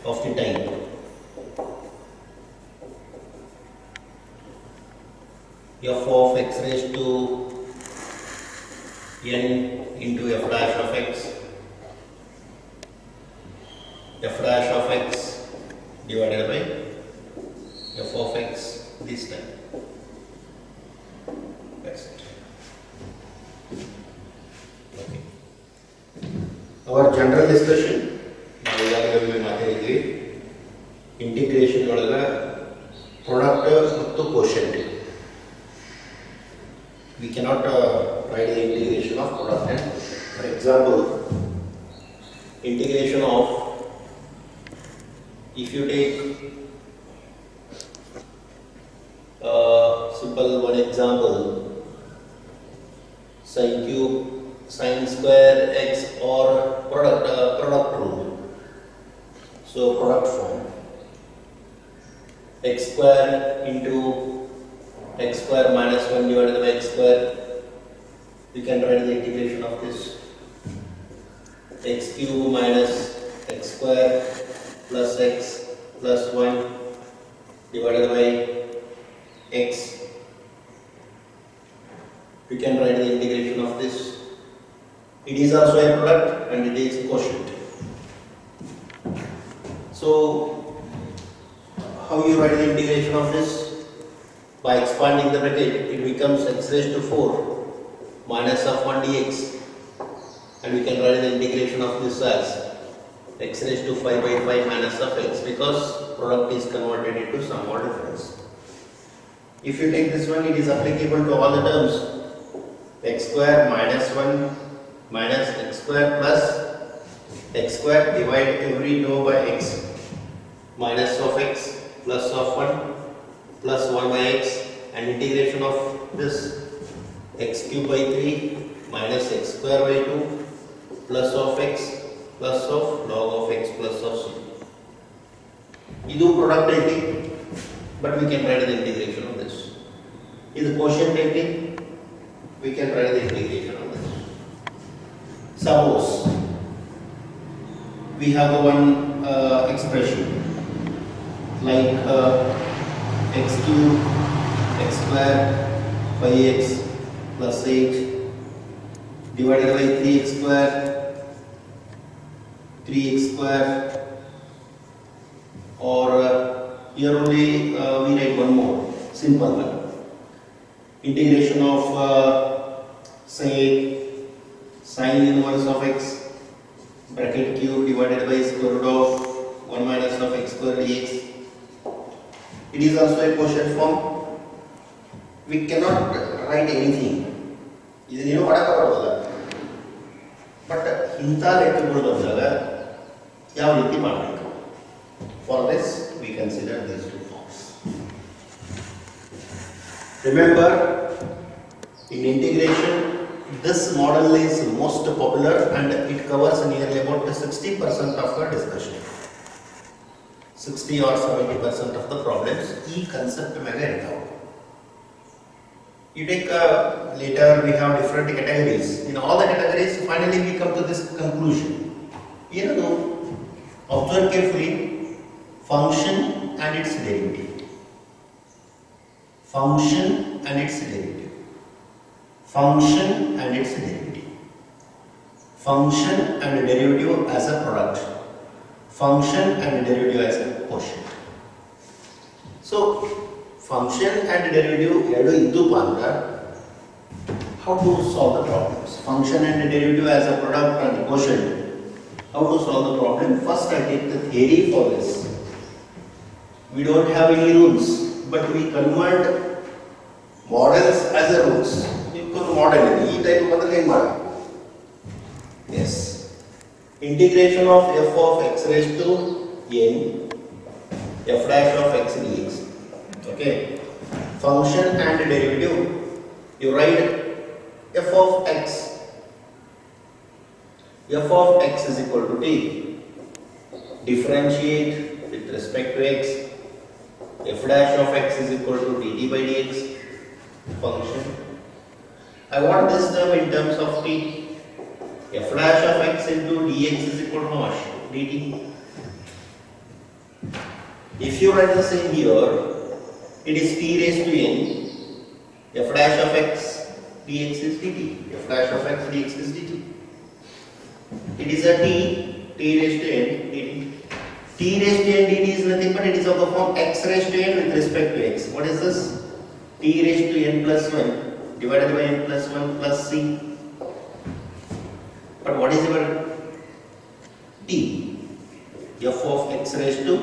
of the time. F of x raised to n into f dash of x, f dash of x divided by f of x this time. That's it. Okay. Our general discussion. ನಾವು ಈಗಾಗಲೇ ಮಾತಾಡಿದ್ವಿ integration ಒಳಗೆ product ಮತ್ತು quotient. We cannot write the integration of product and quotient. For example, integration of, if you take simple one example, sin cube sin square x or product rule. So product form, x square into x square minus 1 divided by x square. We can write the integration of this. X cube minus x square plus x plus 1 divided by x. We can write the integration of this. It is also a product and it is quotient. So how you write the integration of this? By expanding the bracket, it becomes x raised to 4 minus of 1 dx, and we can write the integration of this as x raised to 5 by 5 minus of x, because product is converted into sum or difference. If you take this one, it is applicable to all the terms. X square minus 1 minus x square plus x square, divide every row by x, minus of x plus of 1 plus 1 by x, and integration of this x cube by 3 minus x square by 2 plus of x plus of log of x plus of c. Idu product technique, but we can write the integration of this. Idu quotient technique, we can write the integration of this. Suppose we have one expression like x cube x square 5x plus 8 divided by 3x square 3x square, or here only we write one more simple one. Integration of say sin inverse of x bracket cube divided by square root of 1 minus of x square dx. It is also a quotient form. We cannot write anything. ಇದನ್ನೇನು ಮಾಡೋಕ್ಕಾಗಲ್ಲ. But ಇಂಥ ಲೆಕ್ಕಗಳು ಬಂದಾಗ ಯಾವ ರೀತಿ ಮಾಡಬೇಕು? For this we consider these two forms. Remember, in integration, this model is most popular and it covers nearly about 60% of the discussion. 60 or 70% of the problems e concept mega irthavu. You take later we have different categories. In all the categories, finally we come to this conclusion. You know, observe carefully function and its derivative. Function and its derivative. Function and its derivative. Function and derivative as a product. Function and derivative as a quotient. So function and derivative ಎರಡು ಇದ್ದುಪ್ಪ ಅಂದ್ರೆ how to solve the problems? Function and derivative as a product and quotient. How to solve the problem? First I take the theory for this. We don't have any rules, but we convert models as a rules. ಇದಕ್ಕೊಂದು model ಇದೆ. ಈ type ಬಂದ್ರೆ ಏನು ಮಾಡೋದು? Yes. Integration of f of x raised to n f dash of x dx. Okay. Function and derivative. You write f of x. F of x is equal to t. Differentiate with respect to x. F dash of x is equal to dt by dx. Function. I want this term in terms of t. F dash of x into dx is equal to how much? Dt. If you write the same here, it is t raised to n f dash of x dx is dt. F dash of x dx is dt. It is a t raised to n dt. T raised to n dt is nothing but it is of the form x raised to n with respect to x. What is this? T raised to n plus 1 divided by n plus 1 plus c. But what is your t? F of x raised to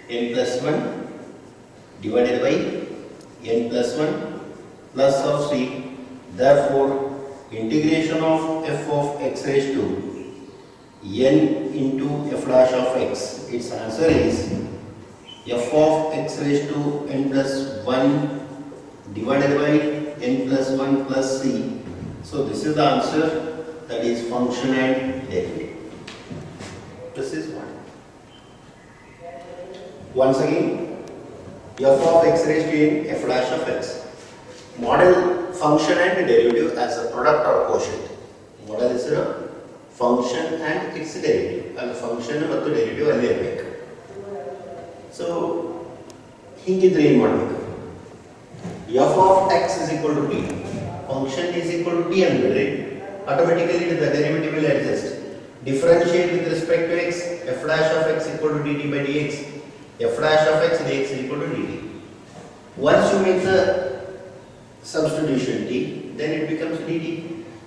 n plus 1 divided by n plus 1 plus of c. Therefore, integration of f of x raised to n into f dash of x, its answer is f of x raised to n plus 1 divided by n plus 1 plus c. So this is the answer, that is function and derivative. This is one. Once again, f of x raised to n f dash of x. Model function and derivative as a product or quotient. Model is a function and its derivative. And function ಮತ್ತು derivative ಅಲ್ಲಿ ಇರಬೇಕು. So ಹಿಂಗಿದ್ರೆ ಏನು ಮಾಡಬೇಕು? f of x is equal to t. Function is equal to t ಅಂದ್ರೆ automatically the derivative will adjust. Differentiate with respect to x, f dash of x equal to dt by dx. F dash of x dx is equal to dt. Once you make the substitution t, then it becomes dt.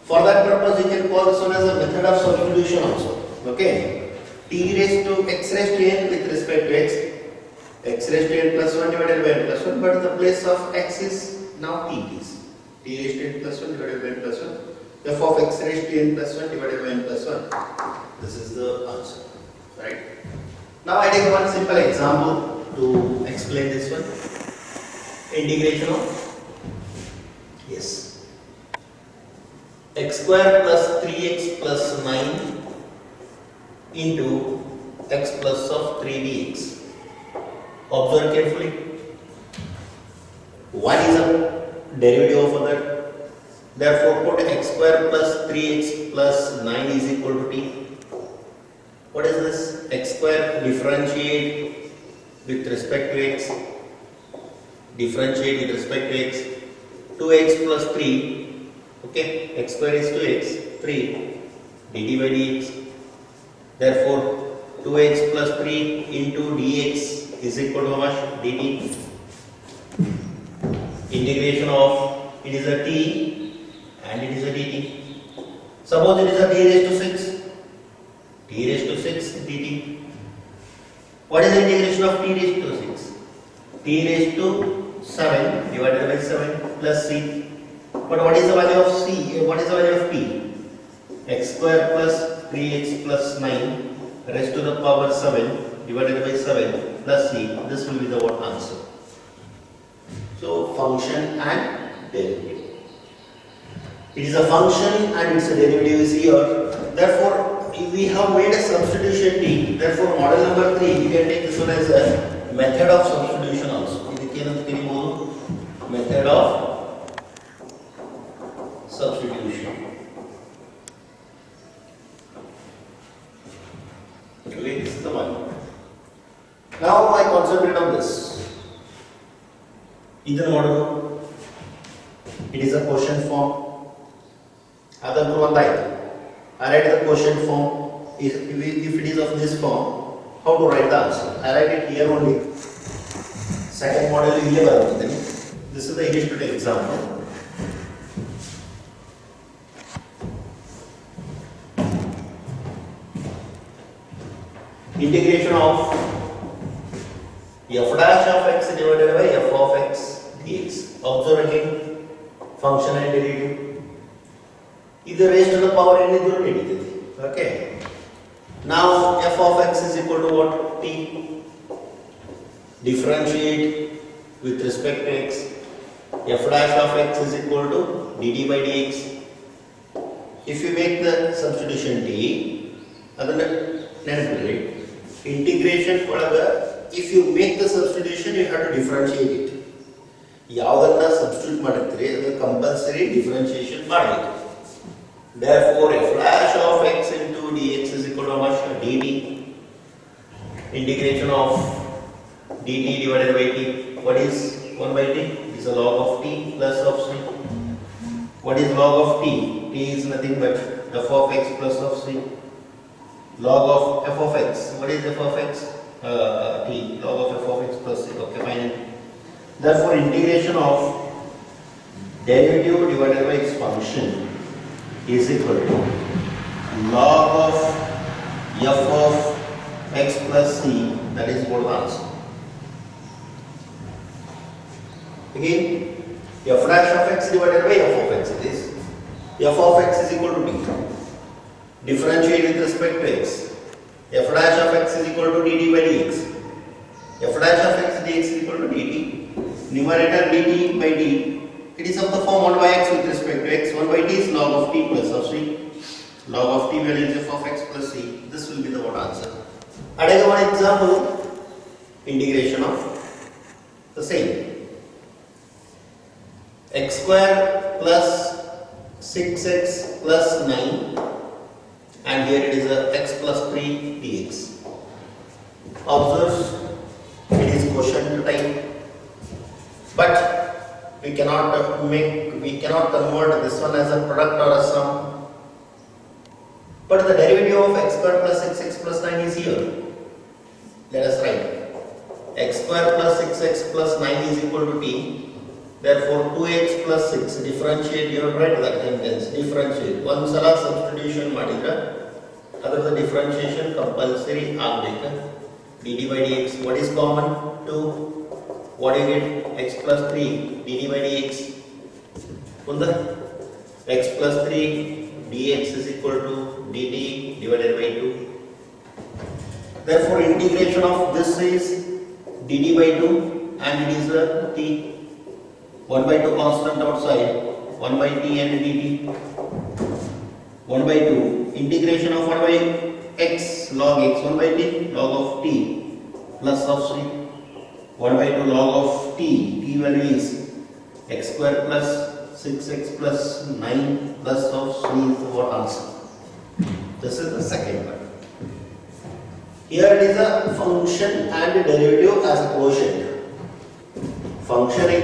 For that purpose, you can call this one as a method of substitution also. Okay? T raised to x raised to n with respect to x. X raised to n plus 1 divided by n plus 1, but the place of x is now t is. T raised to n plus 1 divided by n plus 1. F of x raised to n plus 1 divided by n plus 1. This is the answer. Right? Now I take one simple example to explain this one. Integration of x square plus 3x plus 9 into x plus of 3 dx. Observe carefully. What is the derivative of that? Therefore, put x square plus 3x plus 9 is equal to t. What is this? X square differentiate with respect to x. Differentiate with respect to x. 2x plus 3. Okay, x square is 2x, 3 dt by dx. Therefore, 2x plus 3 into dx is equal to how much? dt. Integration of, it is a t and it is a dt. Suppose it is a t raised to 6. T raised to 6 dt. What is the integration of t raised to 6? T raised to 7 divided by 7 plus c. But what is the value of c? What is the value of t? X square plus 3x plus 9 raised to the power 7 divided by 7 plus c. This will be the what answer. So function and derivative. It is a function and its derivative is here. Therefore, if we have made a substitution t, therefore model number 3, you can take this one as a method of substitution also. Method of substitution. Okay, this is the one. Now I concentrate on this. In the model, it is a quotient form. Adantru one line. I write the quotient form. If it is of this form, how to write the answer? I write it here only. Second model is here. This is the illustrative example. Integration of f dash of x divided by f of x dx. Observe again function and derivative. Either raised to the power n is derivative. Okay. Now f of x is equal to what? T. Differentiate with respect to x. F dash of x is equal to dt by dx. If you make the substitution t, integration if you make the substitution, you have to differentiate it. ಯಾವುದನ್ನ substitute ಮಾಡುತ್ತೀರಿ ಅದು compulsory differentiation ಮಾಡಬೇಕು. Therefore, f dash of x into dx is equal to how much? dt. Integration of dt divided by t. What is 1 by t? It is a log of t plus of c. What is log of t? T is nothing but f of x plus of c. Log of f of x. What is f of x? T. Log of f of x plus c. Okay, fine. Therefore, integration of derivative divided by its function is equal to log of f of x plus c. That is what the answer. Again, f dash of x divided by f of x. It is f of x is equal to t. Differentiate with respect to x. F dash of x is equal to dt by dx. F dash of x dx is equal to dt. Numerator dt by d. It is of the form 1 by x with respect to x. 1 by t is log of t plus of c. Log of t value is f of x plus c. This will be the what answer. I take one example. Integration of the same. X square plus 6x plus 9, and here it is a x plus 3 dx. Observe, it is quotient type, but we cannot convert this one as a product or a sum. But the derivative of x square plus 6x plus 9 is here. Let us write x square plus 6x plus 9 is equal to t. Therefore, 2x plus 6 differentiate, you have write that sentence, differentiate. One sala substitution madidra, other the differentiation compulsory agbeka. dt by dx, what is common? 2. What do you get? X plus 3, dt by dx. Unda, x plus 3, dx is equal to dt divided by 2. Therefore, integration of this is dt by 2 and it is a t. 1 by 2 constant outside, 1 by t and dt. 1 by 2, integration of 1 by x log x, 1 by t log of t plus of c. 1 by 2 log of t value is x square plus 6x plus 9 plus of c is the what answer. This is the second one. Here it is a function and derivative as a quotient. Function is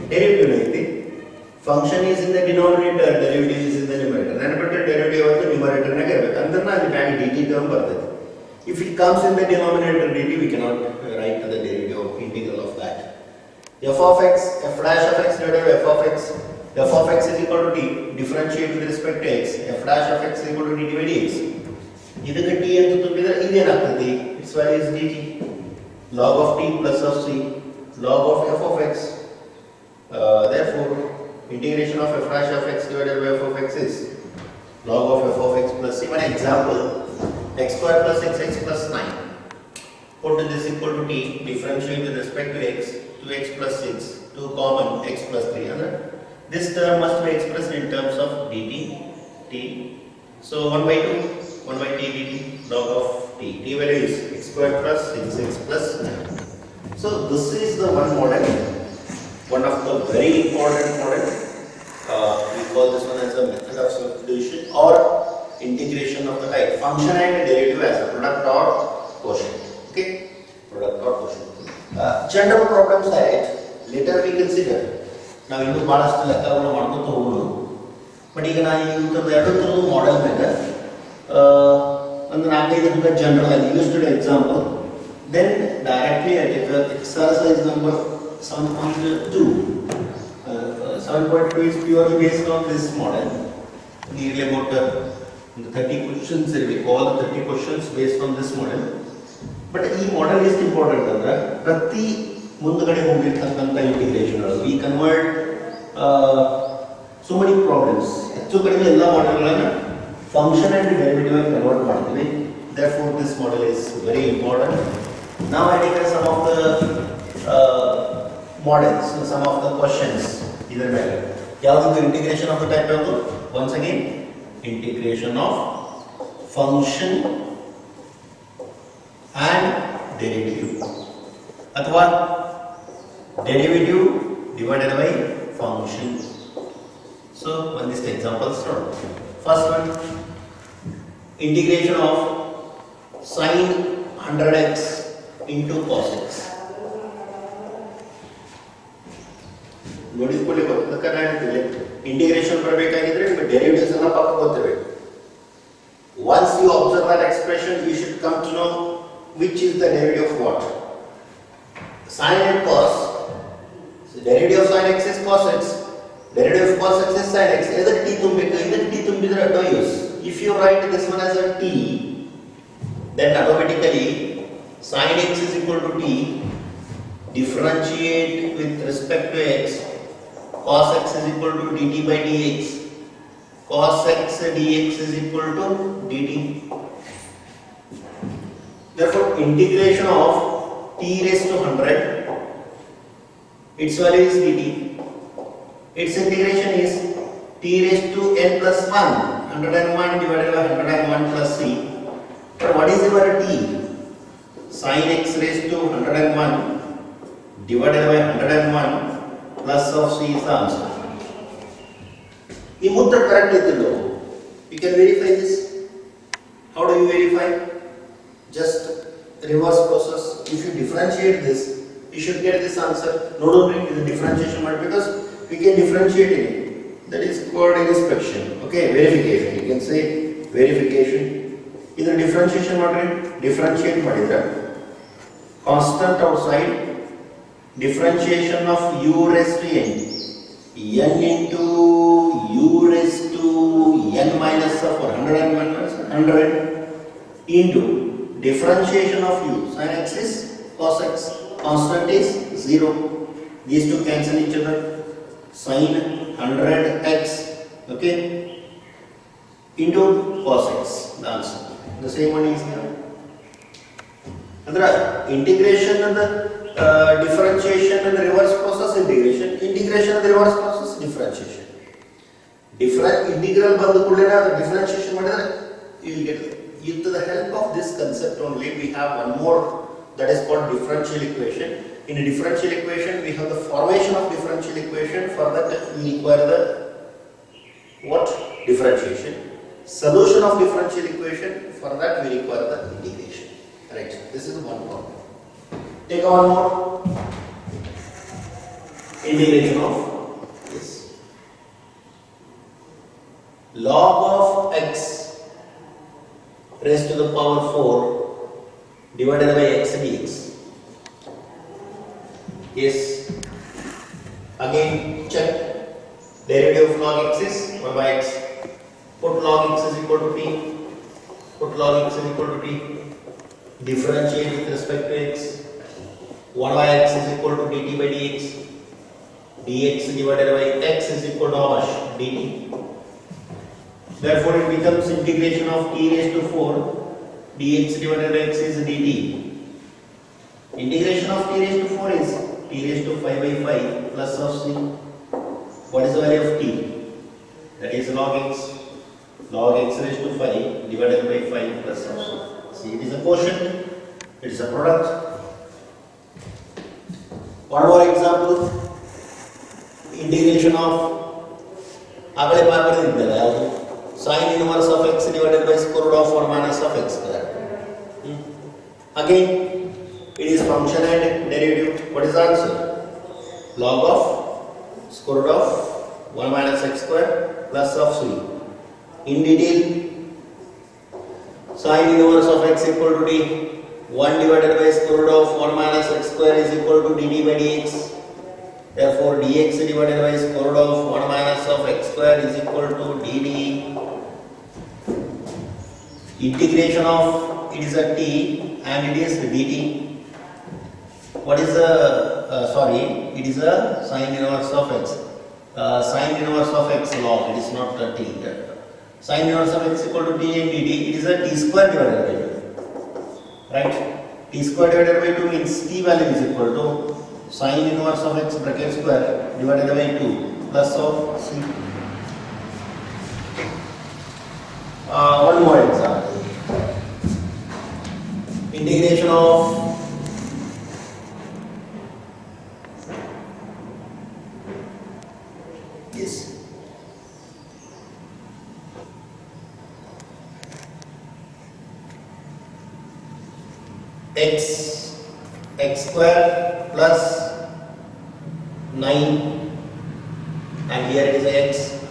derivative. Function is in the denominator, derivative is in the numerator. Then derivative of the numerator and then dt term. If it comes in the denominator dt, we cannot write the derivative of integral of that. F of x, f dash of x divided by f of x is equal to t. Differentiate with respect to x. F dash of x is equal to dt by dx. ಇದಕ್ಕೆ t ಅಂತ ತುಂಬಿದ್ರೆ ಇದೇನಾಗ್ತದೆ? Its value is dt. Log of t plus of c. Log of f of x. Therefore, integration of f dash of x divided by f of x is log of f of x plus c. One example, x square plus 6x plus 9. Put this equal to t. Differentiate with respect to x. 2x plus 6. 2 common x plus 3. And this term must be expressed in terms of dt. T. So 1 by 2. 1 by t dt log of t. T value is x square plus 6x plus 9. So this is the one model, one of the very important model. We call this one as a method of substitution or integration of the type function and derivative as a product or quotient. Okay, product or quotient. General problems are it. Later we consider. Now you know balanced ಲೆಕ್ಕವನ್ನು ಮಾಡ್ಕೊತ ಹೋಗೋಣ. But ಈಗ ನಾನು ಈ ಎರಡು model ಮೇಲೆ ಒಂದು 4-5 general ಆಗಿ used example. Then directly I take the exercise number 7.2. 7.2 is purely based on this model. Nearly about 30 questions. We call 30 questions based on this model. But this model is important. Prati ಮುಂದಗಡೆ ಹೋಗಿರ್ತಕ್ಕಂಥ integration we convert so many problems. ಹೆಚ್ಚು ಕಡಿಮೆ ಎಲ್ಲ ಮಾಡೆಲ್ಗಳನ್ನು function and derivative ಆಗಿ convert ಮಾಡ್ತೀವಿ. Therefore this model is very important. Now I take some of the models, some of the questions. Either way, ಯಾವುದು integration of the type ಯಾವುದು? Once again, integration of function and derivative, ಅಥವಾ derivative divided by function. So one is the examples. First one, integration of sin 100x into cos x. ನೋಡಿಕೊಳ್ಳಿ ಗೊತ್ತದಕ್ಕೆ ನಾನು ಹೇಳ್ತೀನಿ integration ಬರಬೇಕಾಗಿದ್ರೆ ನಿಮಗೆ derivatives ಎಲ್ಲ ಪಕ್ಕ ಗೊತ್ತಿರಬೇಕು. Once you observe that expression, you should come to know which is the derivative of what. Sin and cos. So derivative of sin x is cos x. Derivative of cos x is sin x. Either t tumbekku, either t tumbidre no use. If you write this one as a t, then automatically sin x is equal to t. Differentiate with respect to x. Cos x is equal to dt by dx. Cos x dx is equal to dt. Therefore, integration of t raised to 100, its value is dt. Its integration is t raised to n plus 1, 101 divided by 101 plus c. But what is your t? Sin x raised to 101 divided by 101 plus of c is the answer. The muttra correct is the law. You can verify this. How do you verify? Just reverse process. If you differentiate this, you should get this answer. Not only the differentiation method, because we can differentiate it. That is called inspection. Okay, verification. You can say verification. Either differentiation method, differentiate madidra. Constant outside. Differentiation of u raised to n. N into u raised to n minus of 101 100 into differentiation of u. Sin x is cos x. Constant is 0. These two cancel each other. Sin 100x, okay, into cos x. The answer. The same one is here. Andra integration and the differentiation and the reverse process integration. Integration and the reverse process differentiation. Different integral bandu kullena differentiation madidre you will get. With the help of this concept only, we have one more that is called differential equation. In a differential equation, we have the formation of differential equation. For that, we require the what? Differentiation. Solution of differential equation. For that, we require the integration. Right. This is one problem. Take one more. Integration of this. Log of x raised to the power 4 divided by x dx. Yes. Again check. Derivative of log x is 1 by x. Put log x is equal to t. Put log x is equal to t. Differentiate with respect to x. 1 by x is equal to dt by dx. Dx divided by x is equal to how much? Dt. Therefore, it becomes integration of t raised to 4 dx divided by x is dt. Integration of t raised to 4 is t raised to 5 by 5 plus of c. What is the value of t? That is log x. Log x raised to 5 divided by 5 plus of c. See, it is a quotient. It is a product. One more example. Integration of sin inverse of x divided by square root of 1 minus of x square. Again, it is function and derivative. What is the answer? Log of square root of 1 minus x square plus of c. In detail, sin inverse of x equal to d. 1 divided by square root of 1 minus x square is equal to dt by dx. Therefore, dx divided by square root of 1 minus of x square is equal to dd. Integration of it is a t and it is dt. What is the it is a sin inverse of x. Sin inverse of x log. It is not a t. Sin inverse of x equal to t and dt. It is a t square divided by 2. Right? T square divided by 2 means t value is equal to sin inverse of x bracket square divided by 2 plus of c. One more example. Integration of this x square plus 9 and here it is x.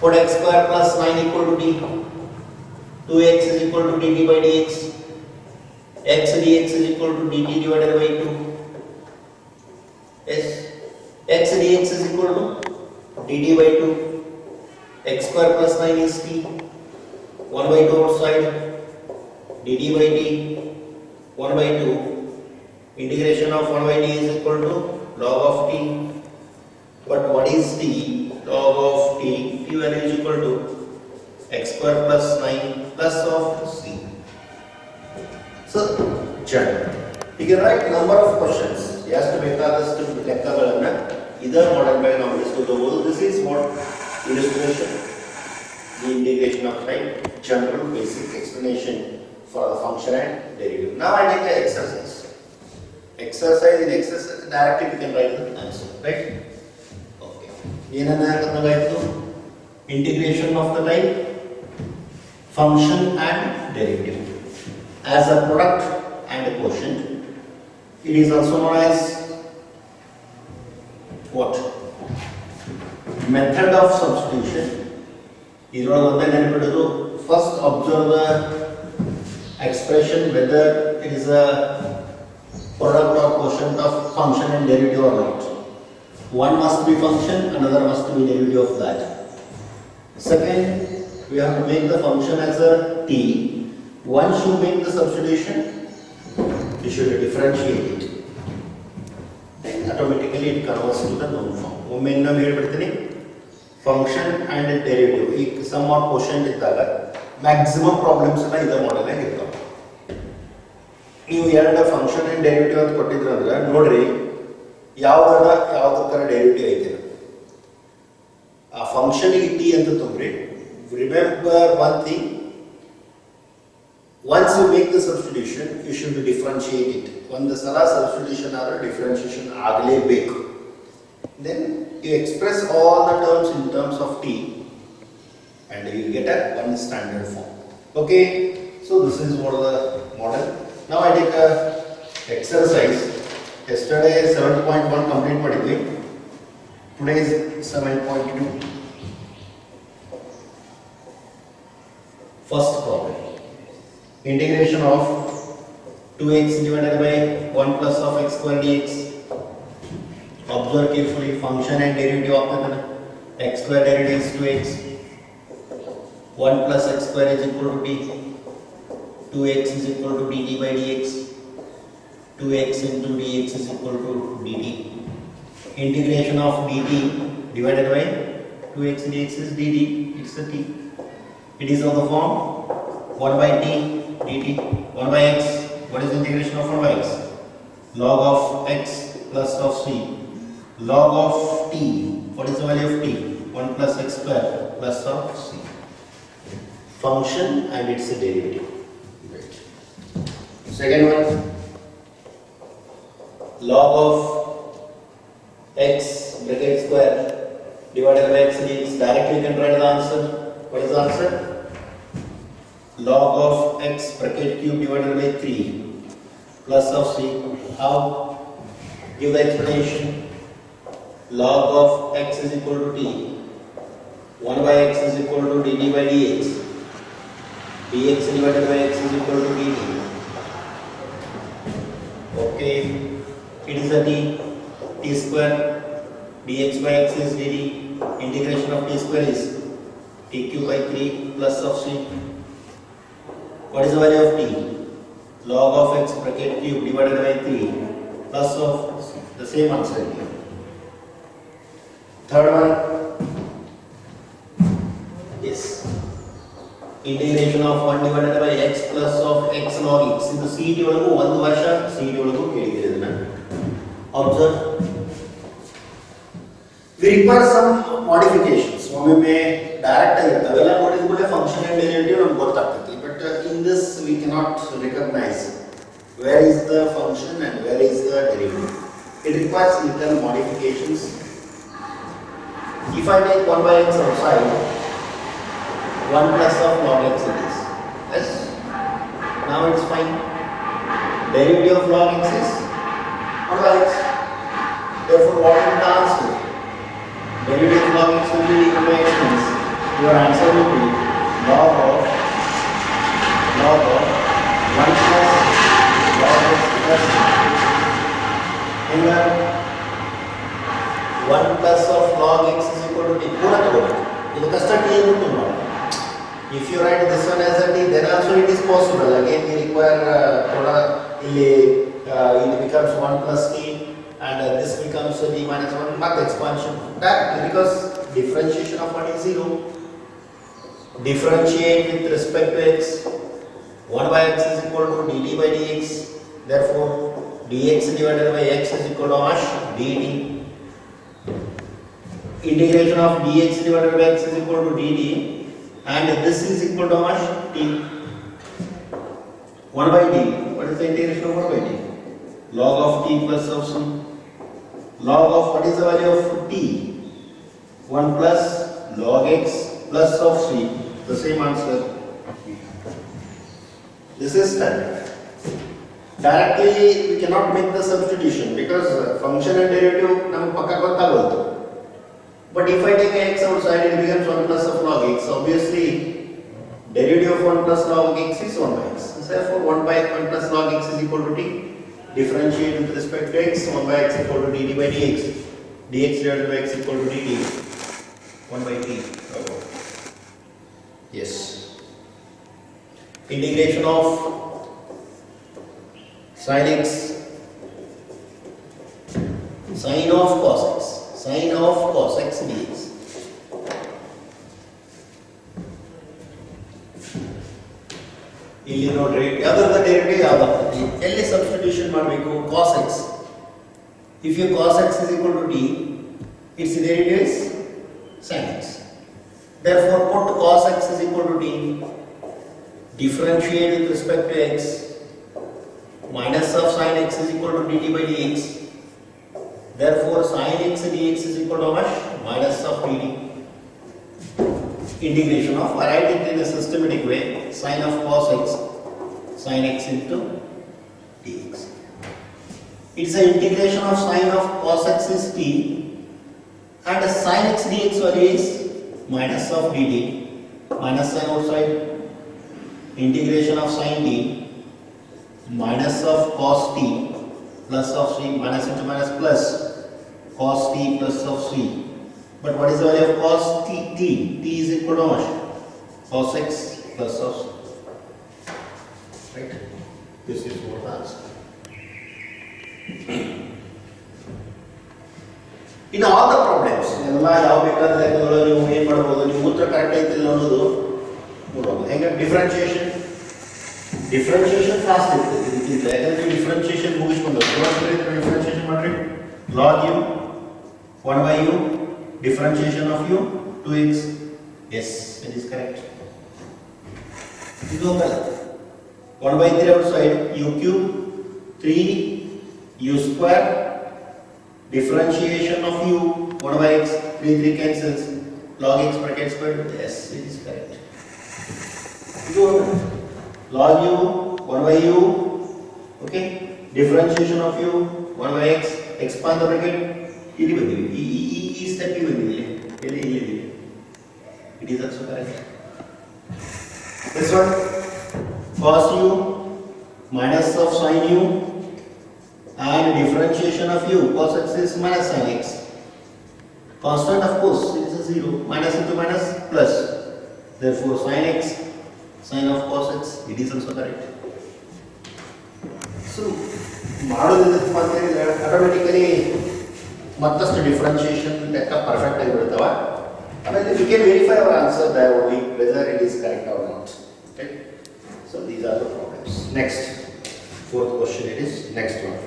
Put x square plus 9 equal to d. 2x is equal to dt by dx. X dx is equal to dt divided by 2. Yes. X dx is equal to dt by 2. X square plus 9 is t. 1 by 2 outside. dt by t. 1 by 2. Integration of 1 by t is equal to log of t. But what is t? Log of t. T value is equal to x square plus 9 plus of c. So, you can write number of questions. Yes, to make this either model by number to the whole. This is what illustration, the integration of type, general basic explanation for the function and derivative. Now I take an exercise. In exercise directly you can write the answer, right? Okay. Integration of the type, function and derivative as a product and a quotient. It is also known as what? Method of substitution. First observe the expression whether it is a product or quotient of function and derivative or not. One must be function, another must be derivative of that. Second, we have to make the function as a t. Once you make the substitution, you should differentiate it. And automatically it converts to the known form. Function and derivative. Some more quotient is maximum problems in either model. You have a function and derivative of nodri. Yav derivative a function t anta tumre. Remember one thing. Once you make the substitution, you should differentiate it. When the sala substitution or differentiation agle bake, then you express all the terms in terms of t, and you get a one standard form. Okay, so this is what the model. Now I take a exercise. Yesterday 7.1 complete ಮಾಡಿದ್ವಿ. Today is 7.2. First problem. Integration of 2x divided by 1 plus of x square dx. Observe carefully function and derivative of x square derivative is 2x. 1 plus x square is equal to t. 2x is equal to dt by dx. 2x into dx is equal to dt. Integration of dt divided by 2x dx is dt. It's a t. It is of the form 1 by t dt. 1 by x. What is integration of 1 by x? Log of x plus of c. Log of t. What is the value of t? 1 plus x square plus of c. Function and its derivative. Right. Second one. Log of x bracket square divided by x dx. Directly you can write the answer. What is the answer? Log of x bracket cube divided by 3 plus of c. How? Give the explanation. Log of x is equal to t. 1 by x is equal to dt by dx. dx divided by x is equal to dt. Okay. It is a t square. dx by x is dt. Integration of t square is t cube by 3 plus of c. What is the value of t? Log of x bracket cube divided by 3 plus of c. The same answer here. Third one is integration of 1 divided by x plus of x log x. In the c ಒಳಗೂ ಒಂದು ವರ್ಷ c ಒಳಗೂ ಕೇಳಿದ್ರೆ ಇದನ್ನ observe. We require some modifications. ಒಮ್ಮೆ direct ಆಗಿ ಅವೆಲ್ಲ ನೋಡಿದ ಕೂಡಲೇ ಫಂಕ್ಷನ್ ಅಂಡ್ ಡೆರಿವೇಟಿವ್ ನಮಗೆ ಗೊತ್ತಾಗ್ತೈತಿ. But in this we cannot recognize where is the function and where is the derivative. It requires little modifications. If I take 1 by x outside, 1 plus of log x it is. Yes. Now it's fine. Derivative of log x is 1 by x. Therefore, what is the answer? Derivative of log x will be equal to x means your answer will be log of 1 plus log x plus here 1 plus of log x is equal to t. पूरा तोड़ो ಇದು ಕಷ್ಟ t ಅಂತ ನೋಡಿ. If you write this one as a t, then also it is possible. Again we require थोड़ा ಇಲ್ಲಿ it becomes 1 plus t and this becomes t minus 1 not expansion. That because differentiation of 1 is 0. Differentiate with respect to x. 1 by x is equal to dt by dx. Therefore dx divided by x is equal to how much? dt. Integration of dx divided by x is equal to dt and this is equal to how much? t. 1 by t. What is the integration of 1 by t? Log of t plus of c. Log of what is the value of t? 1 plus log x plus of c. The same answer. This is standard. Directly we cannot make the substitution because function and derivative namak pakka gottagotu. But if I take x outside, it becomes 1 plus of log x. Obviously, derivative of 1 plus log x is 1 by x. Therefore, 1 by 1 plus log x is equal to t. Differentiate with respect to x. 1 by x equal to dt by dx. Dx divided by x equal to dt. 1 by t. Yes. Integration of sin x. Sin of cos x. Sin of cos x dx. ಇಲ್ಲಿ ನೋಡ್ರಿ ಯಾವ್ದಾದ್ರು derivative ಯಾವ್ದಾಗ್ತದೆ ಎಲ್ಲಿ substitution ಮಾಡಬೇಕು cos x. If your cos x is equal to t, its derivative is sin x. Therefore put cos x is equal to t, differentiate with respect to x, minus of sin x is equal to dt by dx. Therefore sin x dx is equal to how much? Minus of dt. Integration of, I write it in a systematic way, sin of cos x, sin x into dx. It's an integration of sin of cos x is t and sin x dx value is minus of dt, minus sign outside, integration of sin t, minus of cos t, plus of c, minus into minus plus, cos t plus of c. But what is the value of cos t? T is equal to how much? Cos x plus of c. Right? This is what the answer. In all the problems, ಎಲ್ಲ ಯಾವ ಬೇಕಾದ್ರೆ ನೀವು ಏನು ಮಾಡಬಹುದು, ನೀವು ಉತ್ತರ correct ಐತಿಲ್ಲ ಅನ್ನೋದು ನೋಡಬಹುದು. ಹೆಂಗೆ ಡಿಫ್ರೆನ್ಷಿಯೇಷನ್ ಫಾಸ್ಟ್ ಇರ್ತದೆ ಇದಕ್ಕಿಂತ. ಯಾಕಂದ್ರೆ ಡಿಫ್ರೆನ್ಷಿಯೇಷನ್ ಮುಗಿಸ್ಕೊಂಡು ಡಿಫ್ರೆನ್ಷಿಯೇಷನ್ ಮಾಡ್ರಿ. log u 1 by u, differentiation of u 2x. Yes, it is correct. ಇದು ಹೋಗಲ್ಲ. 1 by 3 outside, u cube 3 u square, differentiation of u 1 by x, 3 cancels, log x bracket square. Yes, it is correct. ಇದು ಹೋಗಲ್ಲ. log u 1 by u, okay, differentiation of u 1 by x, expand the bracket, ಇಲ್ಲಿ ಬಂದಿವಿ. ಈ step ಬಂದಿವಿ ಇಲ್ಲಿ. It is also correct. This one cos u minus of sin u and differentiation of u cos x is minus sin x. Constant of course it is a 0, minus into minus plus. Therefore sin x, sin of cos x, it is also correct. So ಮಾಡೋದಕ್ಕೆ automatically ಮತ್ತಷ್ಟು differentiation ಲೆಕ್ಕ perfect ಆಗಿ ಬಿಡ್ತಾವ. ಆಮೇಲೆ we can verify our answer that only whether it is correct or not. Okay, so these are the problems. Next fourth question, it is next one.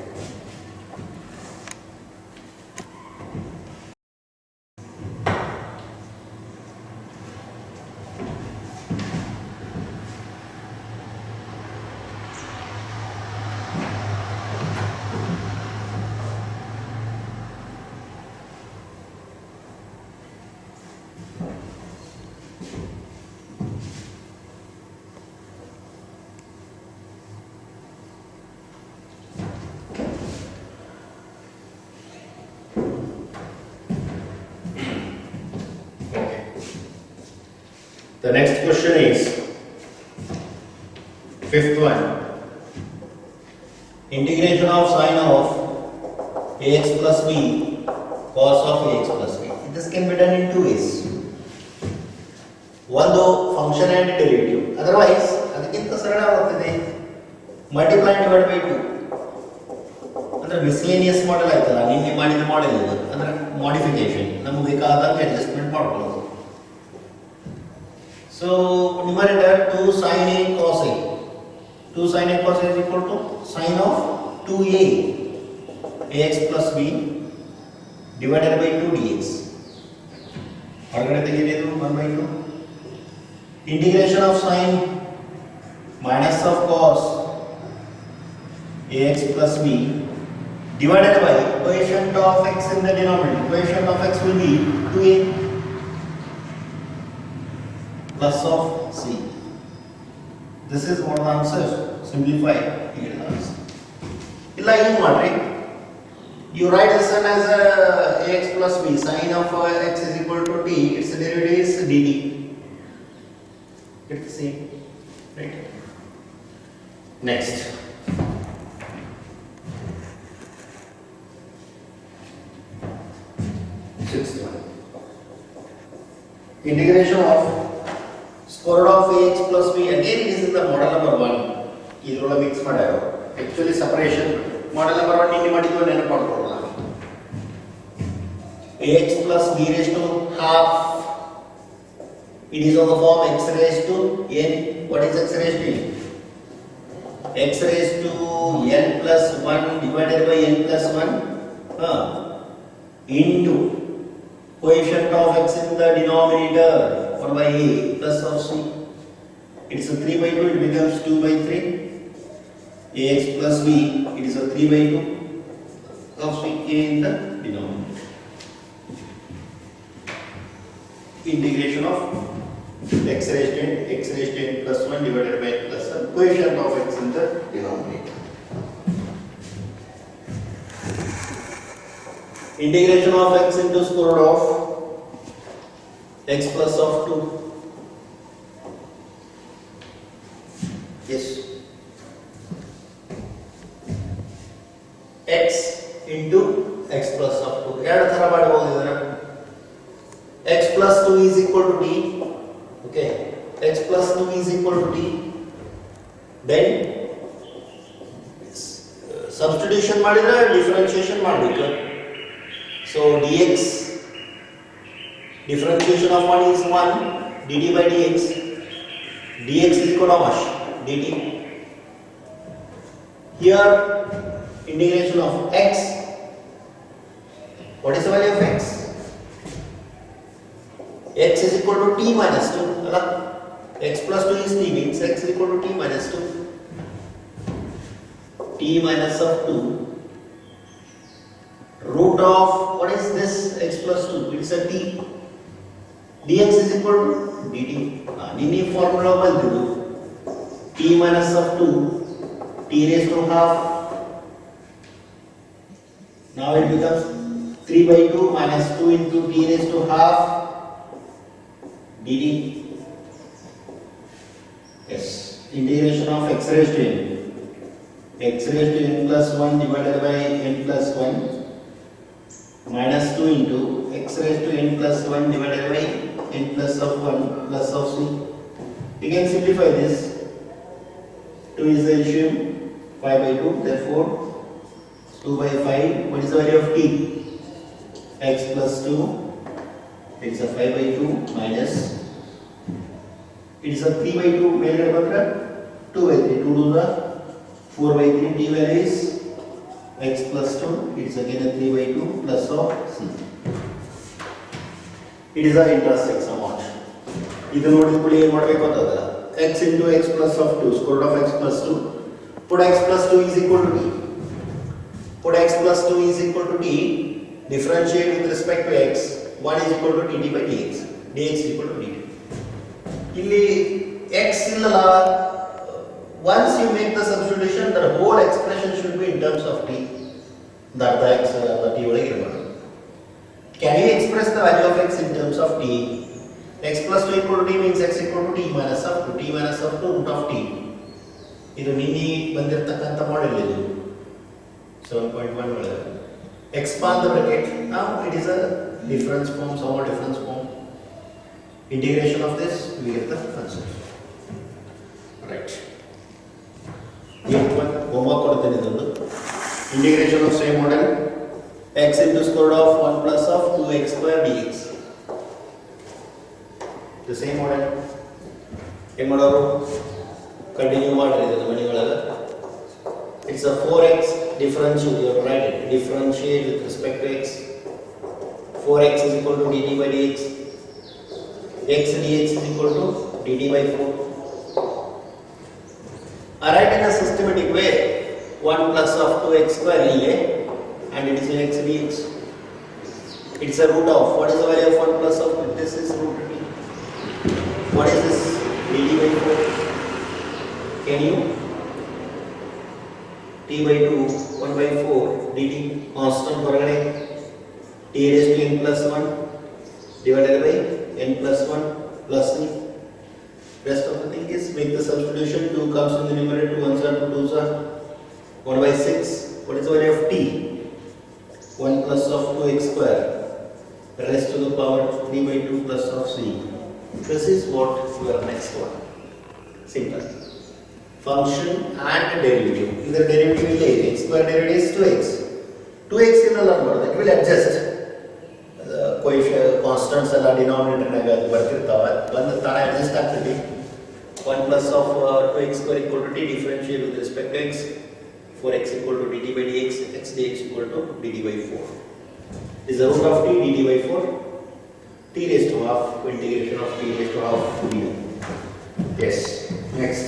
The next question is fifth one. Integration of sine of ax plus b cos of ax plus b. This can be done in two ways. ಒಂದು function and derivative, otherwise ಅದಕ್ಕಿಂತ ಸರಳವಾಗುತ್ತದೆ multiply divide by 2 ಅಂದ್ರೆ miscellaneous model ಆಯ್ತಲ್ಲ, ನಿನ್ನೆ ಮಾಡಿದ model ಇದು, ಅಂದ್ರೆ modification, ನಮಗೆ ಬೇಕಾದಂಗೆ adjustment ಮಾಡ್ಕೊಳ್ಳೋದು. So numerator 2 sin a cos a, 2 sin a cos a is equal to sin of 2a ax plus b divided by 2 dx. ಹೊರಗಡೆ ತೆಗೆಯಬೇಕು 1 by 2. Integration of sin minus of cos ax plus b divided by coefficient of x in the denominator. Coefficient of x will be 2a plus of c. This is what the answer. Simplify. Here is the answer. illa ಏನು ಮಾಡ್ರಿ, you write this one as ax plus b sin of x is equal to t, its derivative is dt. Get the same, right? Next, sixth one. Integration of square root of ax plus b. Again, it is in the model number 1. ಇದರೊಳಗೆ mix ಮಾಡ್ಯಾರೋ. Actually, separation model number 1 ಇಲ್ಲಿ ಮಾಡಿದ್ವಿ, ನೆನಪು ಮಾಡ್ಕೊಳ್ಳೋಣ. ax plus b raised to half. It is of the form x raised to n. What is x raised to n? X raised to n plus 1 divided by n plus 1 into coefficient of x in the denominator 1 by a plus of c. It's a 3 by 2, it becomes 2 by 3. ax plus b, it is a 3 by 2 of c a in the denominator. Integration of x raised to n plus 1 divided by n plus 1, coefficient of x in the denominator. Integration of x into square root of x plus of 2. Yes. x into x plus of 2. ಎರಡು ತರ ಮಾಡಬಹುದು ಇದನ್ನ. x plus 2 is equal to t. Okay, x plus 2 is equal to t. Then substitution ಮಾಡಿದ್ರೆ differentiation ಮಾಡಬೇಕು. So dx, differentiation of 1 is 1 dt by dx. dx is equal to how much? dt. Here integration of x. What is the value of x? X is equal to t minus 2. X plus 2 is t, means x is equal to t minus 2. T minus of 2. Root of, what is this x plus 2? It is a t. dx is equal to dt. Nini formula baldidu. T minus of 2. T raised to half. Now it becomes 3 by 2 minus 2 into t raised to half dt. Yes, integration of x raised to n. X raised to n plus 1 divided by n plus 1 minus 2 into x raised to n plus 1 divided by n plus of 1 plus of c. You can simplify this. 2 is the LCM, 5 by 2, therefore 2 by 5. What is the value of t? X plus 2. It's a 5 by 2 minus, it is a 3 by 2 ಮೇಲ್ಗಡೆ ಬಂದ್ರೆ 2 by 3, 2 to the 4 by 3, t value is x plus 2, it's again a 3 by 2 plus of c. It is a intersect somewhat. ಇದು ನೋಡಿದ ಕೂಡಲೇ ಏನು ಮಾಡಬೇಕು ಅಂತಂದ್ರೆ x into x plus of 2, square root of x plus 2, put x plus 2 is equal to t. Put x plus 2 is equal to t, differentiate with respect to x, 1 is equal to dt by dx, dx is equal to dt. ಇಲ್ಲಿ x illala, once you make the substitution, the whole expression should be in terms of t. That the x the t ಒಳಗೆ ಇರಬೇಕು. Can you express the value of x in terms of t? x plus 2 equal to t means x equal to t minus of 2, t minus of 2 root of t. ಇದು ನಿನ್ನೆ ಬಂದಿರತಕ್ಕಂತ model ಇದು 7.1 ಒಳಗೆ expand the bracket. Now it is a difference form, somewhat difference form. Integration of this, we get the answer. Right. Homework ಕೊಡ್ತೇನೆ ಇದೊಂದು. Integration of same model x into square root of 1 plus of 2x square dx. The same model. ಏನು ಮಾಡೋರು continue ಮಾಡ್ರಿ ಇದನ್ನ ಮನೆ ಒಳಗೆ. It's a 4x differentiate, you have to write it, differentiate with respect to x. 4x is equal to dt by dx. X dx is equal to dt by 4. I write in a systematic way 1 plus of 2x square here and it is x dx. It's a root of, what is the value of 1 plus of, this is root t. What is this? dt by 4. Can you? T by 2, 1 by 4 dt constant ಹೊರಗಡೆ t raised to n plus 1 divided by n plus 1 plus 3. Rest of the thing is make the substitution. 2 comes in the numerator, 2 1s are 2 2s are 1 by 6. What is the value of t? 1 plus of 2x square raised to the power 3 by 2 plus of c. This is what your next one. Simple. Function and derivative. Either derivative will take x square derivative is 2x. 2x in the number that will adjust. The coefficient constants alla denominator naga adu bartirtava. Bandu tana adjust agtade. 1 plus of 2x square equal to t differentiate with respect to x. 4x equal to dt by dx. X dx equal to dt by 4. Is the root of t dt by 4. T raised to half integration of t raised to half dt. Yes. Next.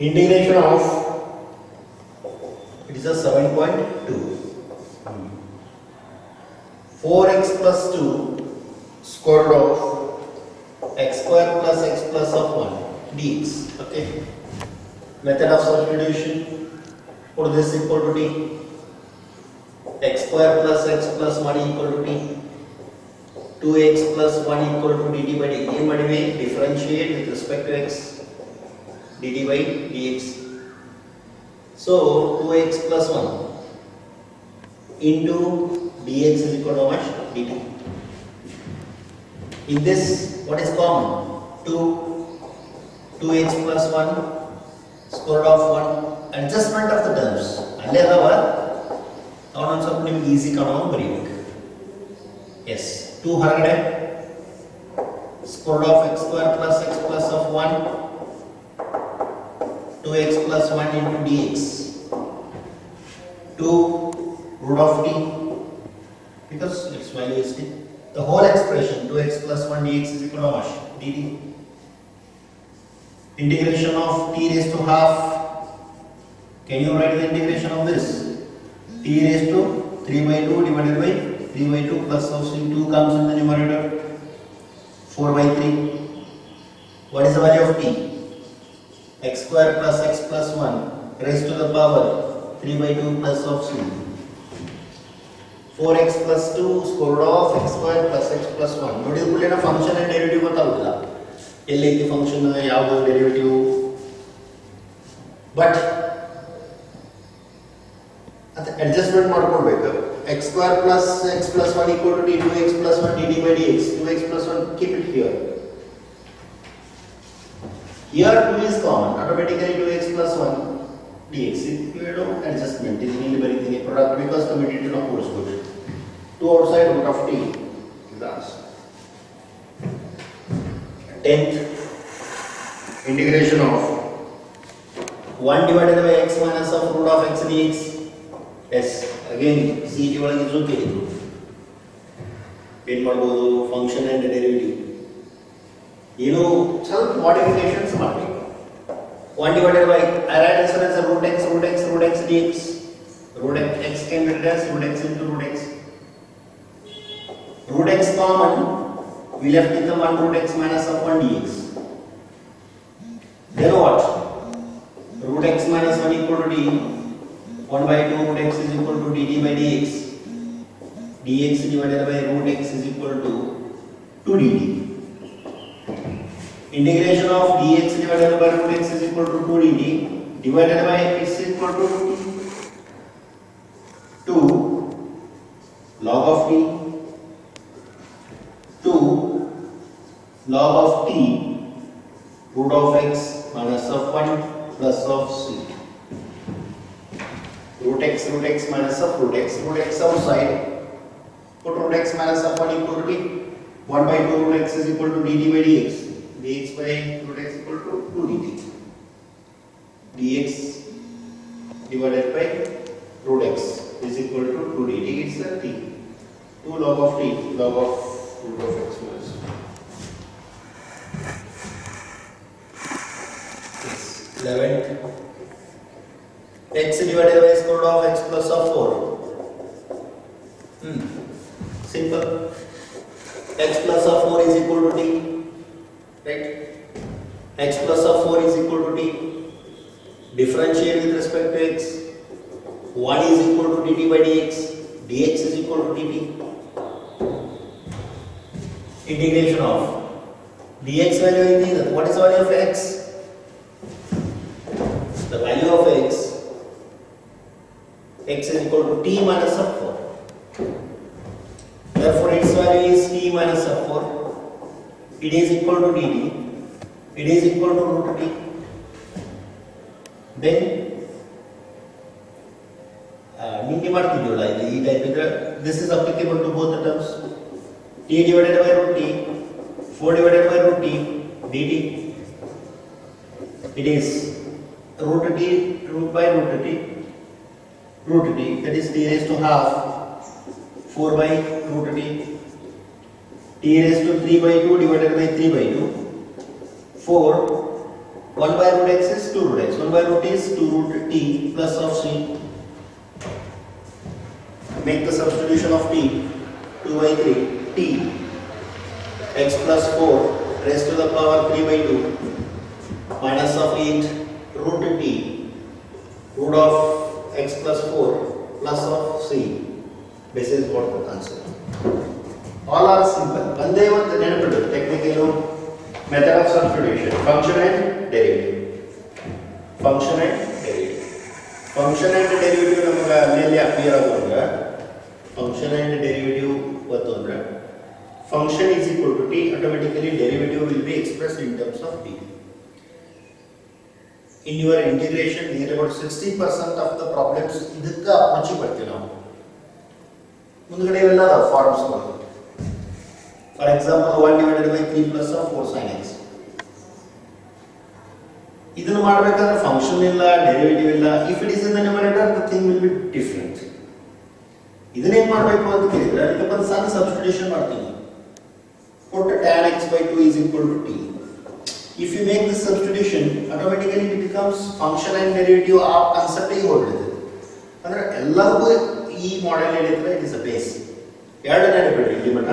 Integration of, it is a 7.2. 4x plus 2 square root of x square plus x plus of 1 dx. Okay. Method of substitution. Put this equal to t. X square plus x plus 1 equal to t. 2x plus 1 equal to dt by dt. Differentiate with respect to x. dt by dx. So 2x plus 1 into dx is equal to how much? dt. In this, what is common? 2x plus 1 square root of 1. Adjustment of the terms. ಅಲ್ಲೇ ಅದಾವ ಅವನೊಂದು ಸ್ವಲ್ಪ ನಿಮ್ಗೆ easy ಕಾಣೋದು ಬರೀಬೇಕು. Yes. 2 ಹೊರಗಡೆ square root of x square plus x plus of 1. 2x plus 1 into dx. 2 root of t because its value is t. The whole expression 2x plus 1 dx is equal to how much? dt. Integration of t raised to half. Can you write the integration of this? T raised to 3 by 2 divided by 3 by 2 plus of c. 2 comes in the numerator. 4 by 3. What is the value of t? X square plus x plus 1 raised to the power 3 by 2 plus of c. 4x plus 2 square root of x square plus x plus 1. ನೋಡಿ ಕೂಡಲೇ function and derivative ಗೊತ್ತಾಗುದಿಲ್ಲ. ಎಲ್ಲಿ ಐತಿ function, ಯಾವುದು derivative. But ಅದು adjustment ಮಾಡ್ಕೊಳ್ಬೇಕು. x square plus x plus 1 equal to t. 2x plus 1 dt by dx. 2x plus 1 keep it here. Here 2 is common, automatically 2x plus 1 dx. If you do adjustment, is really very thin product because commutative of course good. 2 outside root of t is the answer. 10th integration of 1 divided by x minus of root of x dx. Yes, again CET ಒಳಗೆ ಇದು ಕೇಳಿದ್ರು ಏನು ಮಾಡಬಹುದು function and derivative ಏನು ಸ್ವಲ್ಪ modifications ಮಾಡಬೇಕು. 1 divided by I write this one as a root x dx. Root x can be written as root x into root x. Root x common, we left with the 1 root x minus of 1 dx. Then what? Root x minus 1 equal to d. 1 by 2 root x is equal to dt by dx. Dx divided by root x is equal to 2 dt. Integration of dx divided by root x is equal to 2 dt divided by x is equal to 2 log of t 2 log of t root of x minus of 1 plus of c. Root x minus of root x outside, put root x minus of 1 equal to t. 1 by 2 root x is equal to dt by dx. Dx by root x equal to 2 dt. Dx divided by root x is equal to 2 dt. It's a t. 2 log of t, log of root of x minus 11th. X divided by square root of x plus of 4. Simple. X plus of 4 is equal to t. Right? X plus of 4 is equal to t. Differentiate with respect to x. 1 is equal to dt by dx. Dx is equal to dt. Integration of dx value is what is the value of x? The value of x is equal to t minus of 4. Therefore, its value is t minus of 4. It is equal to dt. It is equal to root t. Then this is applicable to both the terms. T divided by root t, 4 divided by root t, dt. It is root t, root by root t, that is t raised to half, 4 by root t, t raised to 3 by 2 divided by 3 by 2, 4, 1 by root x is 2 root x, 1 by root is 2 root t plus of c. Make the substitution of t, 2 by 3, t, x plus 4 raised to the power 3 by 2, minus of 8, root t, root of x plus 4 plus of c. This is what the answer. All are simple. One day what the technical method of substitution, function and derivative. Function and derivative. Function and derivative ನಮಗೆ ಮೇಲೆ appear ಆಗೋದ್ರೆ function and derivative ಗೊತ್ತು ಅಂದ್ರೆ function is equal to t, automatically derivative will be expressed in terms of t. In your integration, near about 60% of the problems ಇದಕ್ಕೆ approach ಬರ್ತೀವಿ ನಾವು. ಮುಂದಗಡೆ ಇವೆಲ್ಲ forms ಬರುತ್ತೆ. For example, 1 divided by 3 plus of 4 sin x. ಇದನ್ನು ಮಾಡಬೇಕಾದ್ರೆ function ಇಲ್ಲ, derivative ಇಲ್ಲ. If it is in the numerator, the thing will be different. ಇದನ್ನ ಏನು ಮಾಡಬೇಕು ಅಂತ ಕೇಳಿದ್ರೆ ಇದಕ್ಕೊಂದು ಸಣ್ಣ ಸಬ್ಸ್ಟಿಟ್ಯೂಷನ್ ಮಾಡ್ತೀನಿ. Put tan x by 2 is equal to t. If you make this substitution, automatically it becomes function and derivative ಆ concept ಈಗ ಹೊರಡುತ್ತೆ. ಅಂದ್ರೆ ಎಲ್ಲರಿಗೂ ಈ ಮಾಡೆಲ್ ಹೇಳಿದ್ರೆ ಇಟ್ ಇಸ್ ಅ ಬೇಸ್. ಎರಡನೇ ನೆನಪಿಡಿ ಇಲ್ಲಿ ಮಟ್ಟ.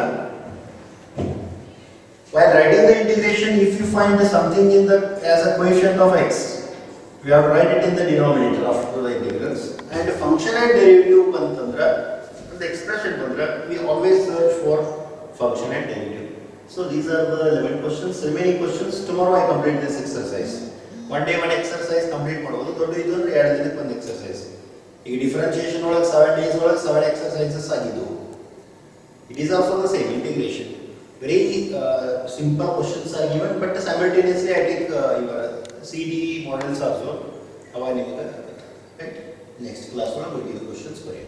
While writing the integration, if you find something in the as a coefficient of x, we have to write it in the denominator after the integrals. And function and derivative bantandra, the expression bandra, we always search for function and derivative. So these are the 11 questions. Remaining questions tomorrow I complete this exercise. One day one exercise complete ಮಾಡೋದು ದೊಡ್ಡ ಇದು ಅಂದ್ರೆ 2 ದಿನಕ್ಕೆ ಒಂದು exercise. ಈ differentiation ಒಳಗೆ 7 days ಒಳಗೆ 7 exercises ಆಗಿದ್ದು. It is also the same integration. Very simple questions are given, but simultaneously I take your CD models also. Right? Next class one will give the questions for you.